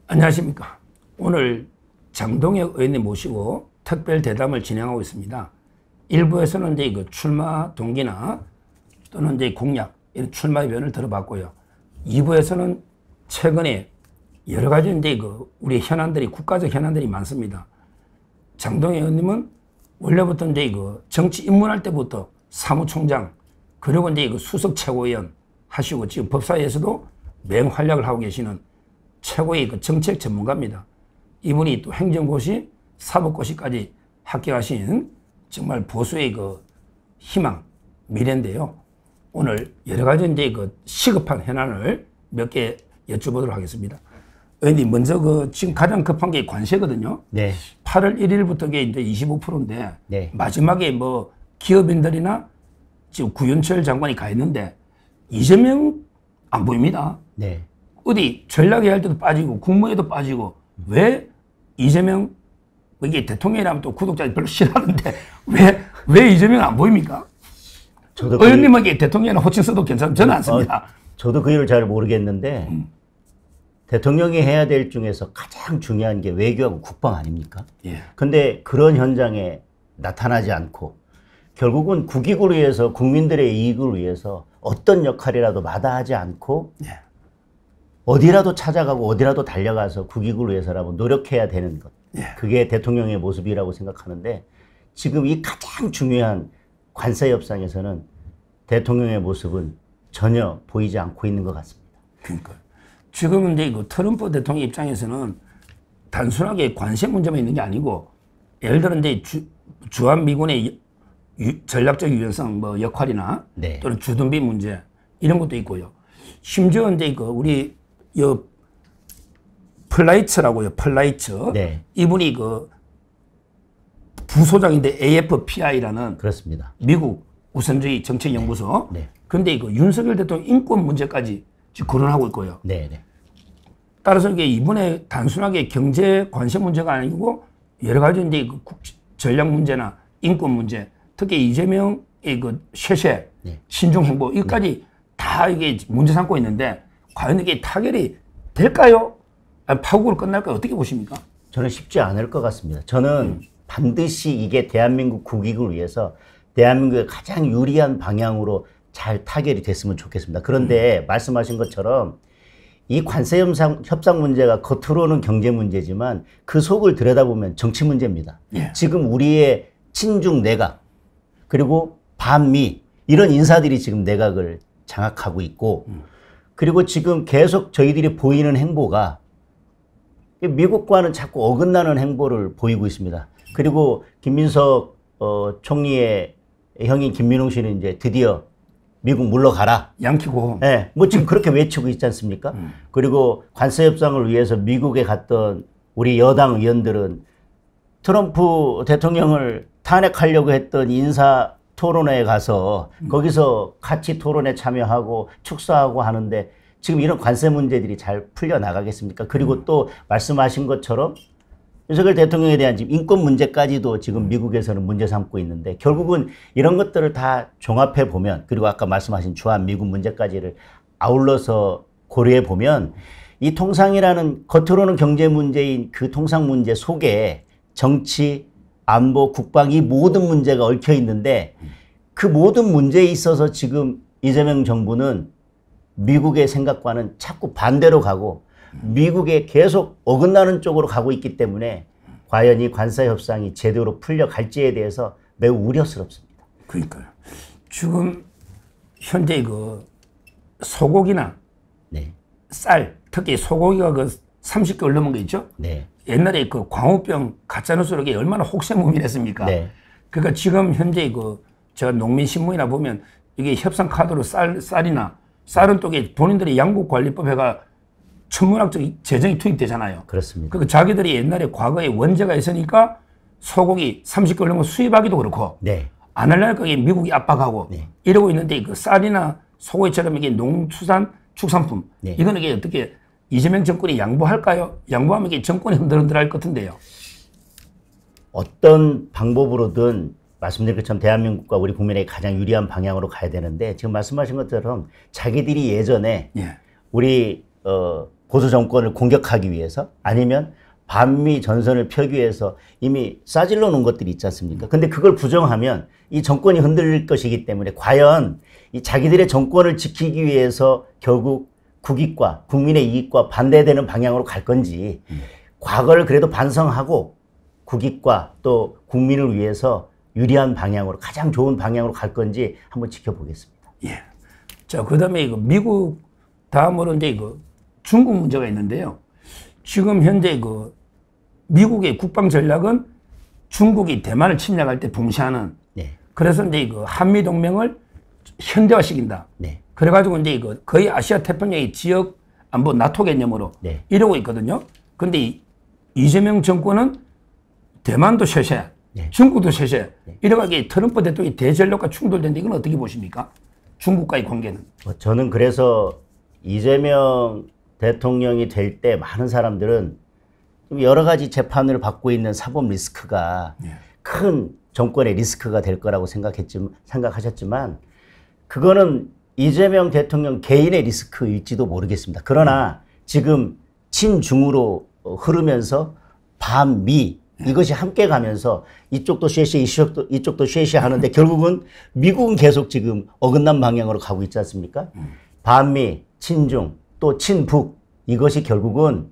안녕하십니까. 오늘 장동혁 의원님 모시고 특별 대담을 진행하고 있습니다. 일부에서는 이제 그 출마 동기나 또는 이제 공약, 이런 출마 의견을 들어봤고요. 2부에서는 최근에 여러 가지 이제 그 우리 현안들이, 국가적 현안들이 많습니다. 장동혁 의원님은 원래부터 이제 그 정치 입문할 때부터 사무총장, 그리고 이제 그 수석 최고위원 하시고 지금 법사위에서도 맹활약을 하고 계시는 최고의 그 정책 전문가입니다. 이분이 또 행정고시, 사법고시까지 합격하신 정말 보수의 그 희망, 미래인데요. 오늘 여러 가지 이제 그 시급한 현안을 몇 개 여쭤보도록 하겠습니다. 의원님, 먼저 그 지금 가장 급한 게 관세거든요. 네. 8월 1일부터 이제 25%인데 네. 마지막에 뭐 기업인들이나 지금 구윤철 장관이 가 있는데 이재명 안 보입니다. 네. 어디 전략회 할 때도 빠지고 국무회도 빠지고 왜 이재명, 이게 대통령이라면 또 구독자들이 별로 싫어하는데 왜 이재명 안 보입니까? 의원님에게 대통령이나 호칭 써도 괜찮아요. 저는 안 씁니다. 저도 그 일을 잘 모르겠는데 대통령이 해야 될 중에서 가장 중요한 게 외교하고 국방 아닙니까? 예. 근데 그런 현장에 나타나지 않고 결국은 국익을 위해서, 국민들의 이익을 위해서 어떤 역할이라도 마다하지 않고 예. 어디라도 찾아가고 어디라도 달려가서 국익을 위해서라도 노력해야 되는 것. 예. 그게 대통령의 모습이라고 생각하는데 지금 이 가장 중요한 관세 협상에서는 대통령의 모습은 전혀 보이지 않고 있는 것 같습니다. 그러니까 지금은 이제 그 트럼프 대통령 입장에서는 단순하게 관세 문제만 있는 게 아니고 예를 들어 이제 주한 미군의 전략적 유연성 뭐 역할이나 네. 또는 주둔비 문제 이런 것도 있고요. 심지어 이제 그 우리 플라이츠라고요. 플라이츠. 네. 이분이 그 부소장인데 AFPI라는 그렇습니다. 미국 우선주의 정책연구소. 네. 근데 그 윤석열 대통령 인권 문제까지 지금 거론하고 있고요. 네. 네. 따라서 이게 이번에 단순하게 경제 관세 문제가 아니고 여러 가지 이제 그 전략 문제나 인권 문제, 특히 이재명의 그 쇄세, 네. 신중 행보 이까지 다 이게 문제 삼고 있는데 과연 이게 타결이 될까요? 아니, 파국으로 끝날까요? 어떻게 보십니까? 저는 쉽지 않을 것 같습니다. 저는 반드시 이게 대한민국 국익을 위해서 대한민국의 가장 유리한 방향으로 잘 타결이 됐으면 좋겠습니다. 그런데 말씀하신 것처럼 이 관세 협상 문제가 겉으로는 경제 문제지만 그 속을 들여다보면 정치 문제입니다. 예. 지금 우리의 친중 내각 그리고 반미 이런 인사들이 지금 내각을 장악하고 있고 그리고 지금 계속 저희들이 보이는 행보가 미국과는 자꾸 어긋나는 행보를 보이고 있습니다. 그리고 김민석 총리의 형인 김민웅 씨는 이제 드디어 미국 물러가라. 양키고. 네, 뭐 지금 그렇게 외치고 있지 않습니까? 그리고 관세 협상을 위해서 미국에 갔던 우리 여당 의원들은 트럼프 대통령을 탄핵하려고 했던 인사 토론회에 가서 거기서 같이 토론에 참여하고 축사하고 하는데 지금 이런 관세 문제들이 잘 풀려나가겠습니까? 그리고 또 말씀하신 것처럼 윤석열 대통령에 대한 지금 인권 문제까지도 지금 미국에서는 문제 삼고 있는데 결국은 이런 것들을 다 종합해 보면 그리고 아까 말씀하신 주한 미군 문제까지를 아울러서 고려해 보면 이 통상이라는 겉으로는 경제 문제인 그 통상 문제 속에 정치, 안보, 국방 이 모든 문제가 얽혀 있는데 그 모든 문제에 있어서 지금 이재명 정부는 미국의 생각과는 자꾸 반대로 가고 미국에 계속 어긋나는 쪽으로 가고 있기 때문에 과연 이 관세 협상이 제대로 풀려갈지에 대해서 매우 우려스럽습니다. 그러니까요. 지금 현재 그 소고기나 네. 쌀, 특히 소고기가 그 30개월 넘은 거 있죠? 네. 옛날에 그 광우병 가짜뉴스로 얼마나 혹세무민했습니까? 네. 그러니까 지금 현재 그 제가 농민신문이나 보면 이게 협상 카드로 쌀은 또 본인들이 양국관리법 해가 천문학적 재정이 투입되잖아요. 그렇습니다. 그러니까 자기들이 옛날에 과거에 원재가 있으니까 소고기 30개월 넘은 수입하기도 그렇고 네. 안 하려니까 미국이 압박하고 네. 이러고 있는데 그 쌀이나 소고기처럼 이게 농수산 축산품 네. 이거는 이게 어떻게 이재명 정권이 양보할까요? 양보하면 이게 정권이 흔들흔들할 것 같은데요. 어떤 방법으로든 말씀드린 것처럼 대한민국과 우리 국민에게 가장 유리한 방향으로 가야 되는데 지금 말씀하신 것처럼 자기들이 예전에 예. 우리 보수 정권을 공격하기 위해서 아니면 반미 전선을 펴기 위해서 이미 싸질러 놓은 것들이 있지 않습니까? 근데 그걸 부정하면 이 정권이 흔들릴 것이기 때문에 과연 이 자기들의 정권을 지키기 위해서 결국 국익과 국민의 이익과 반대되는 방향으로 갈 건지 과거를 그래도 반성하고 국익과 또 국민을 위해서 유리한 방향으로 가장 좋은 방향으로 갈 건지 한번 지켜보겠습니다. 예. 자, 그다음에 이거 미국 다음으로 이제 이거 중국 문제가 있는데요. 지금 현재 그 미국의 국방 전략은 중국이 대만을 침략할 때 봉쇄하는. 네. 그래서 이제 그 한미 동맹을 현대화시킨다. 네. 그래가지고 이제 이거 거의 아시아 태평양의 지역 안보 나토 개념으로 네. 이러고 있거든요. 근데 이재명 정권은 대만도 쇄쇄, 네. 중국도 쇄쇄. 이래가지고 트럼프 대통령이 대전력과 충돌되는데 이건 어떻게 보십니까? 중국과의 관계는. 저는 그래서 이재명 대통령이 될 때 많은 사람들은 여러 가지 재판을 받고 있는 사법 리스크가 큰 정권의 리스크가 될 거라고 생각하셨지만 그거는 이재명 대통령 개인의 리스크일지도 모르겠습니다. 그러나 지금 친중으로 흐르면서 반미 이것이 함께 가면서 이쪽도 쉐쉐 이쪽도 쉐쉐 하는데 결국은 미국은 계속 지금 어긋난 방향으로 가고 있지 않습니까? 반미, 친중, 또 친북 이것이 결국은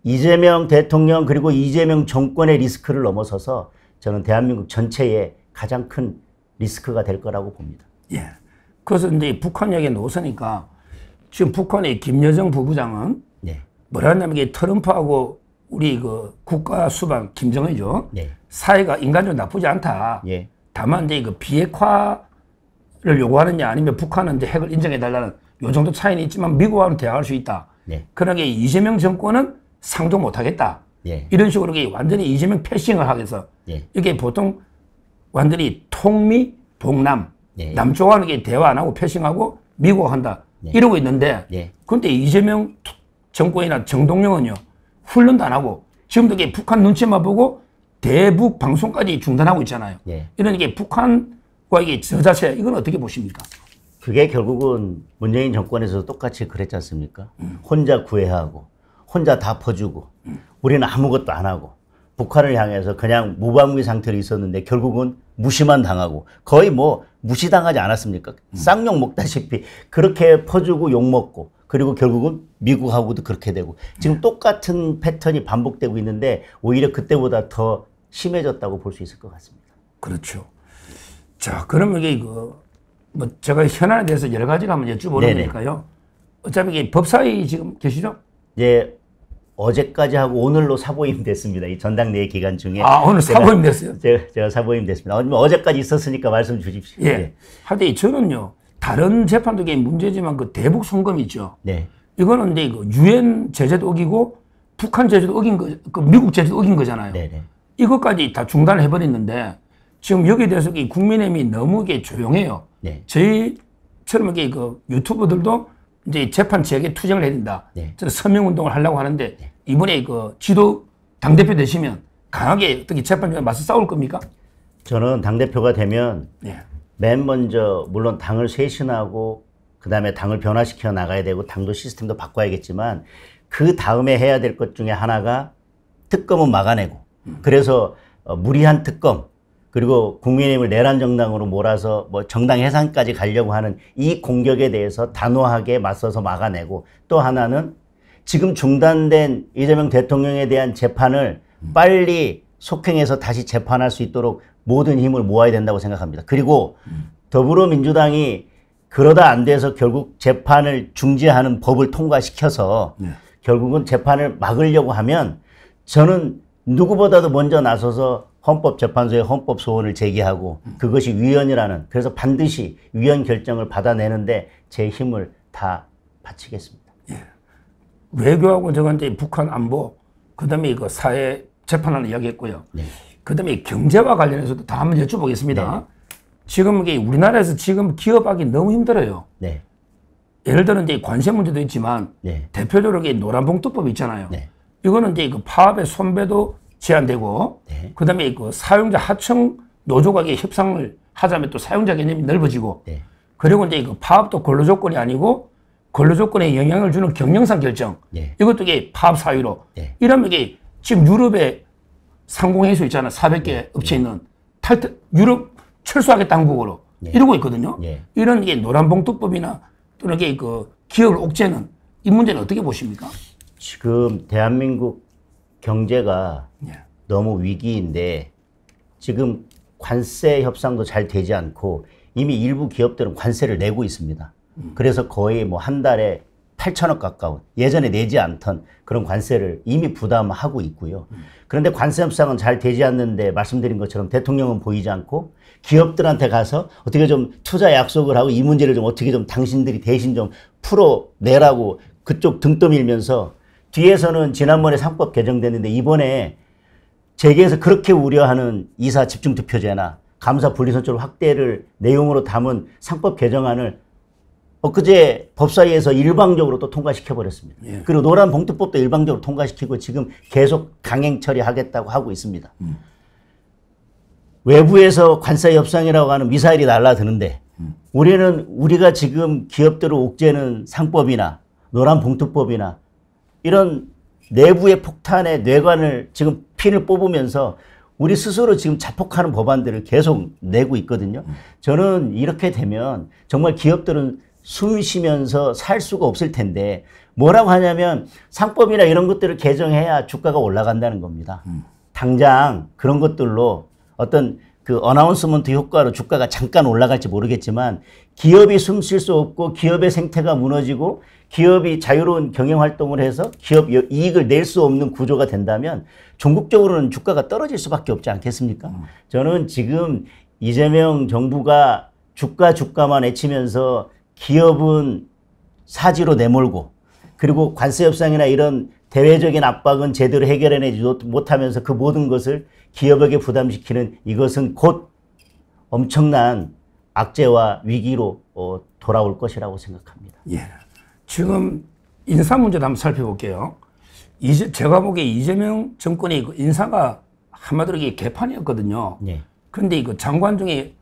이재명 대통령 그리고 이재명 정권의 리스크를 넘어서서 저는 대한민국 전체에 가장 큰 리스크가 될 거라고 봅니다. 예. 그래서 이제 북한 얘기 놓으니까 지금 북한의 김여정 부부장은 네. 뭐라 하냐면 이게 트럼프하고 우리 그 국가 수반 김정은이죠. 네. 사이가 인간적으로 나쁘지 않다. 예. 다만 이제 그 비핵화를 요구하느냐 아니면 북한은 이제 핵을 인정해달라는 요 정도 차이는 있지만 미국하고는 대화할 수 있다. 네. 그러나 이재명 정권은 상종 못하겠다. 예. 이런 식으로 완전히 이재명 패싱을 하겠어. 예. 이게 보통 완전히 통미 동남 예. 남쪽하는 게 대화 안 하고 패싱하고 미국 한다. 이러고 있는데 예. 근데 이재명 정권이나 정동영은요 훈련도 안 하고 지금도 이게 북한 눈치만 보고 대북 방송까지 중단하고 있잖아요. 예. 이런 게 북한과 이게 저 자체 이건 어떻게 보십니까? 그게 결국은 문재인 정권에서도 똑같이 그랬지 않습니까? 혼자 구애하고 혼자 다 퍼주고 우리는 아무것도 안 하고 북한을 향해서 그냥 무방비 상태로 있었는데 결국은 무시만 당하고 거의 뭐 무시당하지 않았습니까? 쌍욕 먹다시피 그렇게 퍼주고 욕먹고 그리고 결국은 미국하고도 그렇게 되고 지금 똑같은 패턴이 반복되고 있는데 오히려 그때보다 더 심해졌다고 볼 수 있을 것 같습니다. 그렇죠. 자, 그러면 이게 뭐 제가 현안에 대해서 여러 가지를 한번 여쭤보니까요. 어차피 이게 법사위 지금 계시죠? 이제 어제까지 하고 오늘로 사보임 됐습니다. 이 전당대회 기간 중에. 아, 오늘 사보임 됐어요? 제가 사보임 됐습니다. 어제까지 있었으니까 말씀 주십시오. 예. 하여튼 저는요, 다른 재판도 이게 문제지만 그 대북 송금 있죠. 네. 이거는 이제 그 유엔 제재도 어기고 북한 제재도 어긴 거, 그 미국 제재도 어긴 거잖아요. 네네. 이것까지 다 중단을 해버렸는데 지금 여기에 대해서 이 국민의힘이 너무 이게 조용해요. 네. 저희처럼 이게 그 유튜버들도 이제 재판 지역에 투쟁을 해야 된다. 네. 저는 서명 운동을 하려고 하는데 이번에 그 지도 당대표 되시면 강하게 어떻게 재판 중에 맞서 싸울 겁니까? 저는 당대표가 되면 예. 맨 먼저 물론 당을 쇄신하고 그다음에 당을 변화시켜 나가야 되고 당도 시스템도 바꿔야겠지만 그 다음에 해야 될 것 중에 하나가 특검은 막아내고 그래서 무리한 특검 그리고 국민의힘을 내란 정당으로 몰아서 뭐 정당 해산까지 가려고 하는 이 공격에 대해서 단호하게 맞서서 막아내고 또 하나는 지금 중단된 이재명 대통령에 대한 재판을 빨리 속행해서 다시 재판할 수 있도록 모든 힘을 모아야 된다고 생각합니다. 그리고 더불어민주당이 그러다 안 돼서 결국 재판을 중지하는 법을 통과시켜서 결국은 재판을 막으려고 하면 저는 누구보다도 먼저 나서서 헌법재판소에 헌법 소원을 제기하고 그것이 위헌이라는 그래서 반드시 위헌 결정을 받아내는데 제 힘을 다 바치겠습니다. 예. 외교하고 저가 이제 북한 안보 그다음에 이거 사회 재판하는 이야기했고요. 네. 그다음에 경제와 관련해서도 다 한번 여쭤보겠습니다. 네. 지금 이게 우리나라에서 지금 기업하기 너무 힘들어요. 네. 예를 들어 이제 관세 문제도 있지만 네. 대표적으로 이게 노란봉투법 있잖아요. 네. 이거는 이제 그 파업의 손배도 제한되고 네. 그다음에 그 사용자 하청 노조가의 협상을 하자면 또 사용자 개념이 넓어지고 네. 그리고 이제 그 파업도 근로 조건이 아니고 근로 조건에 영향을 주는 경영상 결정. 예. 이것도 이게 파업 사유로. 예. 이러면 이게 지금 유럽에 상공회수 있잖아. 400개 업체 있는 유럽 철수하겠다 한국으로. 예. 이러고 있거든요. 예. 이런 게 노란봉투법이나 또는 이게 그 기업을 옥죄는 이 문제는 어떻게 보십니까? 지금 대한민국 경제가 예. 너무 위기인데 지금 관세 협상도 잘 되지 않고 이미 일부 기업들은 관세를 내고 있습니다. 그래서 거의 뭐 한 달에 8천억 가까운 예전에 내지 않던 그런 관세를 이미 부담하고 있고요. 그런데 관세 협상은 잘 되지 않는데 말씀드린 것처럼 대통령은 보이지 않고 기업들한테 가서 어떻게 좀 투자 약속을 하고 이 문제를 좀 어떻게 좀 당신들이 대신 좀 풀어내라고 그쪽 등 떠밀면서 뒤에서는 지난번에 상법 개정됐는데 이번에 재계에서 그렇게 우려하는 이사 집중투표제나 감사 분리선출 확대를 내용으로 담은 상법 개정안을 엊그제 법사위에서 일방적으로 또 통과시켜버렸습니다. 예. 그리고 노란봉투법도 일방적으로 통과시키고 지금 계속 강행 처리하겠다고 하고 있습니다. 외부에서 관세 협상이라고 하는 미사일이 날아드는데 우리가 지금 기업들을 옥죄는 상법이나 노란봉투법이나 이런 내부의 폭탄의 뇌관을 지금 핀을 뽑으면서 우리 스스로 지금 자폭하는 법안들을 계속 내고 있거든요. 저는 이렇게 되면 정말 기업들은 숨 쉬면서 살 수가 없을 텐데 뭐라고 하냐면 상법이나 이런 것들을 개정해야 주가가 올라간다는 겁니다. 당장 그런 것들로 어떤 그 어나운스먼트 효과로 주가가 잠깐 올라갈지 모르겠지만 기업이 숨 쉴 수 없고 기업의 생태가 무너지고 기업이 자유로운 경영 활동을 해서 기업 이익을 낼 수 없는 구조가 된다면 종국적으로는 주가가 떨어질 수밖에 없지 않겠습니까? 저는 지금 이재명 정부가 주가만 외치면서 기업은 사지로 내몰고 그리고 관세 협상이나 이런 대외적인 압박은 제대로 해결해내지 못하면서 그 모든 것을 기업에게 부담시키는 이것은 곧 엄청난 악재와 위기로 돌아올 것이라고 생각합니다. 예. 지금 인사 문제도 한번 살펴볼게요. 제가 보기에 이재명 정권의 그 인사가 한마디로 이게 개판이었거든요. 네. 그런데 그 장관 중에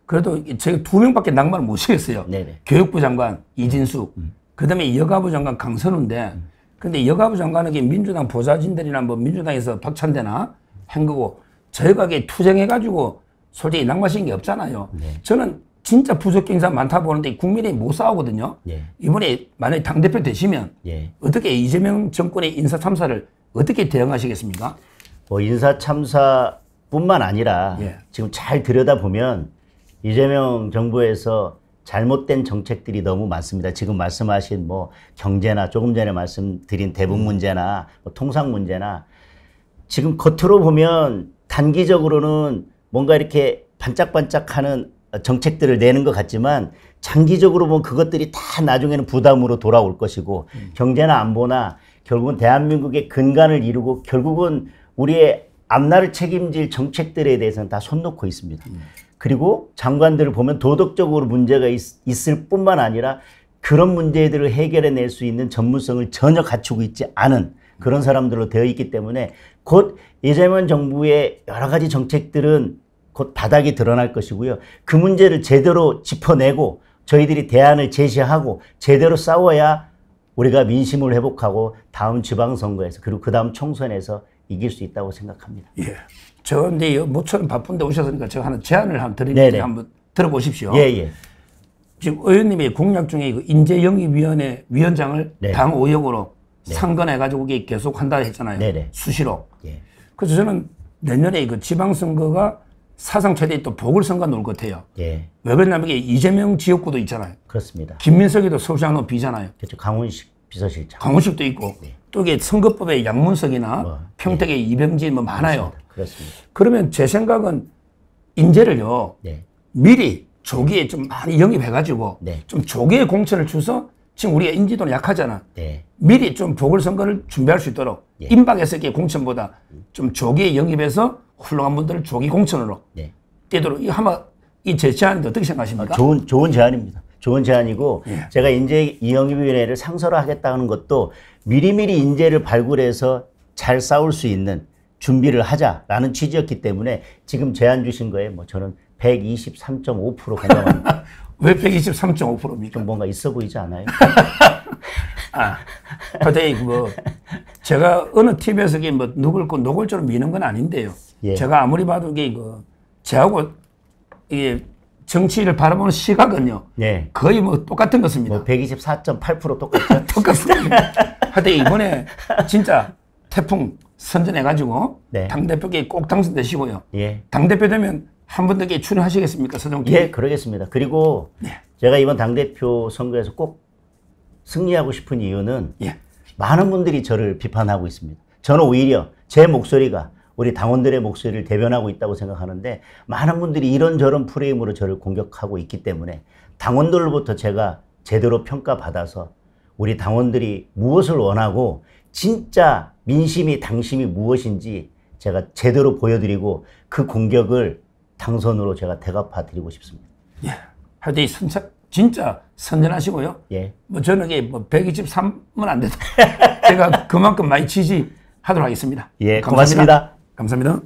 그래도 제가 2명밖에 낭만을 못 시겠어요. 네네. 교육부 장관 이진숙, 그다음에 여가부 장관 강선우인데, 근데 여가부 장관은 민주당 보좌진들이나 뭐 민주당에서 박찬대나 한 거고, 저희가 이게 투쟁해가지고 솔직히 낭만시킨 게 없잖아요. 네. 저는 진짜 부적 인사 많다 보는데 국민이 못 싸우거든요. 네. 이번에 만약에 당대표 되시면 네. 어떻게 이재명 정권의 인사 참사를 어떻게 대응하시겠습니까? 인사 참사뿐만 아니라 예. 지금 잘 들여다보면 이재명 정부에서 잘못된 정책들이 너무 많습니다. 지금 말씀하신 뭐 경제나 조금 전에 말씀드린 대북 문제나 뭐 통상 문제나 지금 겉으로 보면 단기적으로는 뭔가 이렇게 반짝반짝하는 정책들을 내는 것 같지만 장기적으로 보면 그것들이 다 나중에는 부담으로 돌아올 것이고 경제나 안보나 결국은 대한민국의 근간을 이루고 결국은 우리의 앞날을 책임질 정책들에 대해서는 다 손 놓고 있습니다. 그리고 장관들을 보면 도덕적으로 문제가 있을 뿐만 아니라 그런 문제들을 해결해낼 수 있는 전문성을 전혀 갖추고 있지 않은 그런 사람들로 되어 있기 때문에 곧 이재명 정부의 여러 가지 정책들은 곧 바닥이 드러날 것이고요. 그 문제를 제대로 짚어내고 저희들이 대안을 제시하고 제대로 싸워야 우리가 민심을 회복하고 다음 지방선거에서 그리고 그 다음 총선에서 이길 수 있다고 생각합니다. 예. 저 근데 모처럼 바쁜데 오셨으니까 제가 하나 제안을 한번 드리는데 한번 들어보십시오. 예. 지금 의원님의 공약 중에 그 인재영입위원회 위원장을 네. 당 5역으로 상건해가지고 이게 계속 한다 했잖아요. 네네. 수시로. 예. 그래서 저는 내년에 그 지방선거가 사상 최대 또 보궐선거 나올 것 같아요. 예. 왜 그러냐면 이게 이재명 지역구도 있잖아요. 그렇습니다. 김민석이도 서울시장 비잖아요. 그렇죠. 강훈식 비서실장. 강훈식도 있고 또 이게 선거법에 양문석이나 평택의 이병진 뭐 많아요. 그렇습니다. 그러면 제 생각은 인재를요 네. 미리 조기에 좀 많이 영입해가지고 네. 좀 조기에 공천을 줘서 지금 우리가 인지도는 약하잖아. 네. 미리 좀 보궐선거를 준비할 수 있도록 예. 임박해서 이렇게 공천보다 좀 조기에 영입해서 훌륭한 분들을 조기 공천으로 네. 뛰도록 이 제 제안인데 어떻게 생각하십니까? 좋은 제안입니다. 좋은 제안이고 예. 제가 인재 이영입위원회를 상설화하겠다는 것도 미리미리 인재를 발굴해서 잘 싸울 수 있는 준비를 하자라는 취지였기 때문에 지금 제안 주신 거에 뭐 저는 123.5% 공감합니다. 왜 123.5%입니까? 좀 뭔가 있어 보이지 않아요? 하여튼 뭐 제가 어느 TV에서 뭐 누굴 거 노골적으로 미는 건 아닌데요. 예. 제가 아무리 봐도 이게 저하고 이게 정치를 바라보는 시각은요. 예. 거의 뭐 똑같은 것입니다. 뭐 124.8% 똑같죠? 똑같습니다. 하여튼 이번에 진짜 태풍 선전해가지고 네. 당대표께 꼭 당선되시고요. 예. 당대표 되면 한 번 더 출연하시겠습니까? 서정기. 예, 그러겠습니다. 그리고 제가 이번 당대표 선거에서 꼭 승리하고 싶은 이유는 예. 많은 분들이 저를 비판하고 있습니다. 저는 오히려 제 목소리가 우리 당원들의 목소리를 대변하고 있다고 생각하는데 많은 분들이 이런저런 프레임으로 저를 공격하고 있기 때문에 당원들로부터 제가 제대로 평가받아서 우리 당원들이 무엇을 원하고 진짜 민심이 당심이 무엇인지 제가 제대로 보여드리고 그 공격을 당선으로 제가 대갚아 드리고 싶습니다. 예. 하여튼 진짜 선전하시고요. 예. 뭐 저는 이게 뭐 123은 안 돼도 제가 그만큼 많이 지지하도록 하겠습니다. 예, 고맙습니다. 감사합니다.